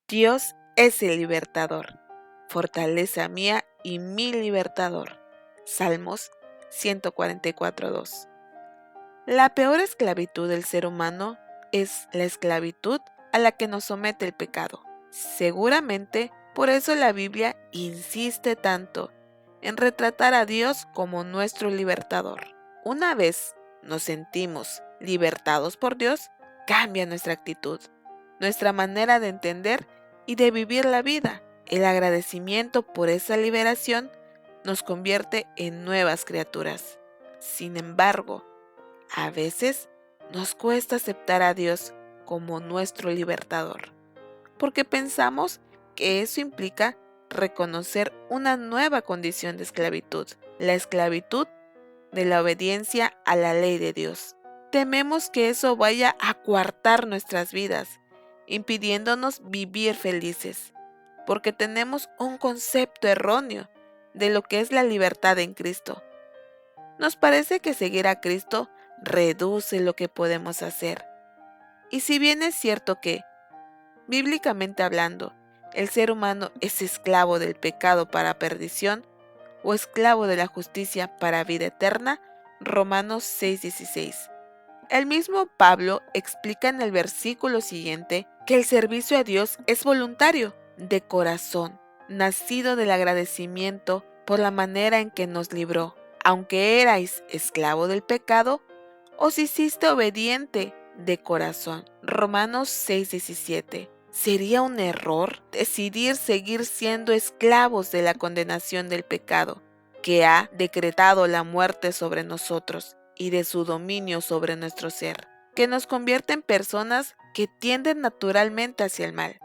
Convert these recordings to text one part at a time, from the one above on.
Dios es el libertador, fortaleza mía y mi libertador. Salmos 144:2. La peor esclavitud del ser humano es la esclavitud a la que nos somete el pecado. Seguramente por eso la Biblia insiste tanto en retratar a Dios como nuestro libertador. Una vez nos sentimos libertados por Dios, cambia nuestra actitud, nuestra manera de entender y de vivir la vida. El agradecimiento por esa liberación nos convierte en nuevas criaturas. Sin embargo, a veces nos cuesta aceptar a Dios como nuestro libertador, porque pensamos que eso implica reconocer una nueva condición de esclavitud, la esclavitud de la obediencia a la ley de Dios. Tememos que eso vaya a coartar nuestras vidas, impidiéndonos vivir felices, porque tenemos un concepto erróneo de lo que es la libertad en Cristo. Nos parece que seguir a Cristo reduce lo que podemos hacer. Y si bien es cierto que, bíblicamente hablando, el ser humano es esclavo del pecado para perdición o esclavo de la justicia para vida eterna, Romanos 6:16. El mismo Pablo explica en el versículo siguiente que el servicio a Dios es voluntario, de corazón, nacido del agradecimiento por la manera en que nos libró. Aunque erais esclavo del pecado, os hiciste obediente de corazón. Romanos 6:17. ¿Sería un error decidir seguir siendo esclavos de la condenación del pecado, que ha decretado la muerte sobre nosotros y de su dominio sobre nuestro ser, que nos convierte en personas que tienden naturalmente hacia el mal?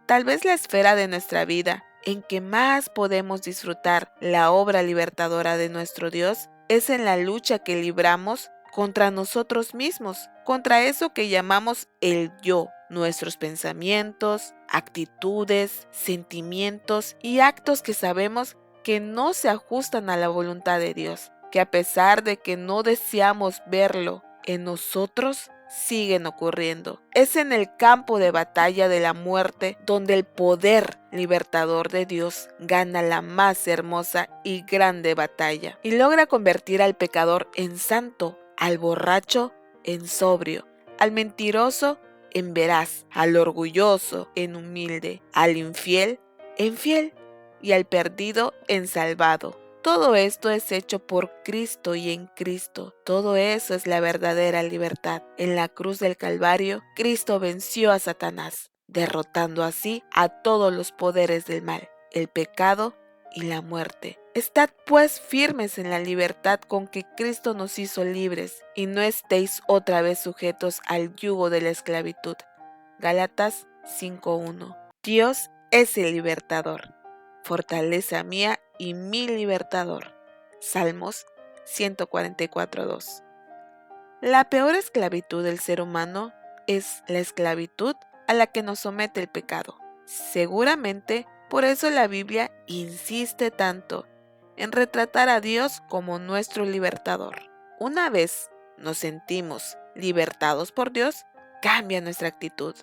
Tal vez la esfera de nuestra vida en que más podemos disfrutar la obra libertadora de nuestro Dios es en la lucha que libramos contra nosotros mismos, contra eso que llamamos el yo, nuestros pensamientos, actitudes, sentimientos y actos que sabemos que no se ajustan a la voluntad de Dios, que a pesar de que no deseamos verlo en nosotros, siguen ocurriendo. Es en el campo de batalla de la muerte donde el poder libertador de Dios gana la más hermosa y grande batalla y logra convertir al pecador en santo, al borracho en sobrio, al mentiroso en veraz, al orgulloso en humilde, al infiel en fiel y al perdido en salvado. Todo esto es hecho por Cristo y en Cristo. Todo eso es la verdadera libertad. En la cruz del Calvario, Cristo venció a Satanás, derrotando así a todos los poderes del mal, el pecado y la muerte. Estad pues firmes en la libertad con que Cristo nos hizo libres, y no estéis otra vez sujetos al yugo de la esclavitud. Gálatas 5:1. Dios es el libertador, fortaleza mía y mi libertador. Salmos 144:2. La peor esclavitud del ser humano es la esclavitud a la que nos somete el pecado. Seguramente por eso la Biblia insiste tanto en retratar a Dios como nuestro libertador. Una vez nos sentimos libertados por Dios, cambia nuestra actitud,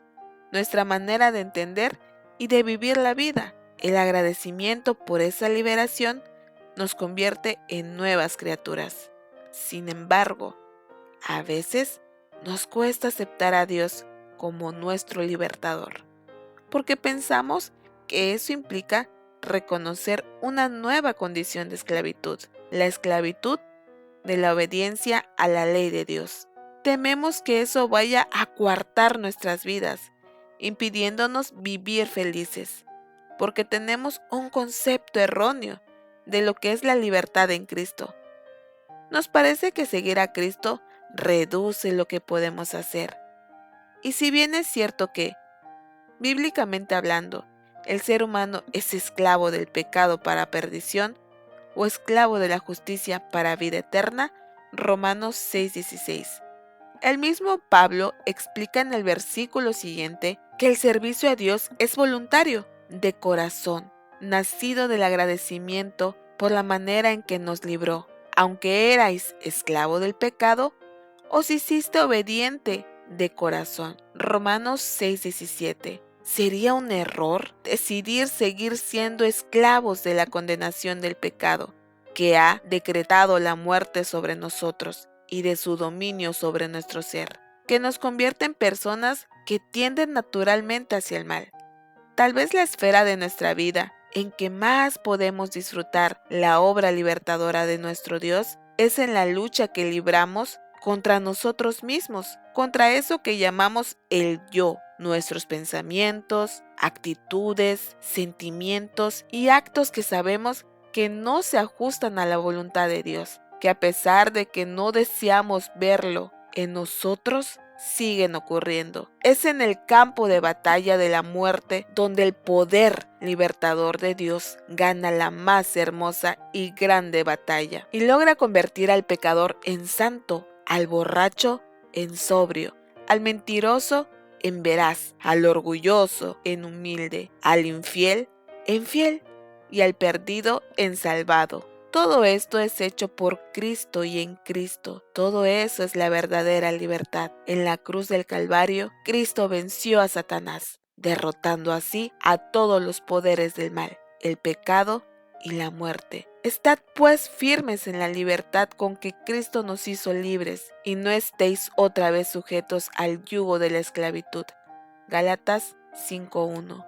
nuestra manera de entender y de vivir la vida. El agradecimiento por esa liberación nos convierte en nuevas criaturas. Sin embargo, a veces nos cuesta aceptar a Dios como nuestro libertador, porque pensamos que eso implica reconocer una nueva condición de esclavitud, la esclavitud de la obediencia a la ley de Dios. Tememos que eso vaya a coartar nuestras vidas, impidiéndonos vivir felices, porque tenemos un concepto erróneo de lo que es la libertad en Cristo. Nos parece que seguir a Cristo reduce lo que podemos hacer. Y si bien es cierto que, bíblicamente hablando, el ser humano es esclavo del pecado para perdición o esclavo de la justicia para vida eterna, Romanos 6:16. El mismo Pablo explica en el versículo siguiente que el servicio a Dios es voluntario, de corazón, nacido del agradecimiento por la manera en que nos libró. Aunque erais esclavo del pecado, os hiciste obediente de corazón. Romanos 6:17. Sería un error decidir seguir siendo esclavos de la condenación del pecado, que ha decretado la muerte sobre nosotros y de su dominio sobre nuestro ser, que nos convierte en personas que tienden naturalmente hacia el mal. Tal vez la esfera de nuestra vida en que más podemos disfrutar la obra libertadora de nuestro Dios es en la lucha que libramos contra nosotros mismos, contra eso que llamamos el yo, nuestros pensamientos, actitudes, sentimientos y actos que sabemos que no se ajustan a la voluntad de Dios, que a pesar de que no deseamos verlo en nosotros, siguen ocurriendo. Es en el campo de batalla de la muerte donde el poder libertador de Dios gana la más hermosa y grande batalla y logra convertir al pecador en santo, al borracho en sobrio, al mentiroso en veraz, al orgulloso en humilde, al infiel en fiel y al perdido en salvado. Todo esto es hecho por Cristo y en Cristo. Todo eso es la verdadera libertad. En la cruz del Calvario, Cristo venció a Satanás, derrotando así a todos los poderes del mal, el pecado y la muerte. Estad pues firmes en la libertad con que Cristo nos hizo libres, y no estéis otra vez sujetos al yugo de la esclavitud. Gálatas 5:1.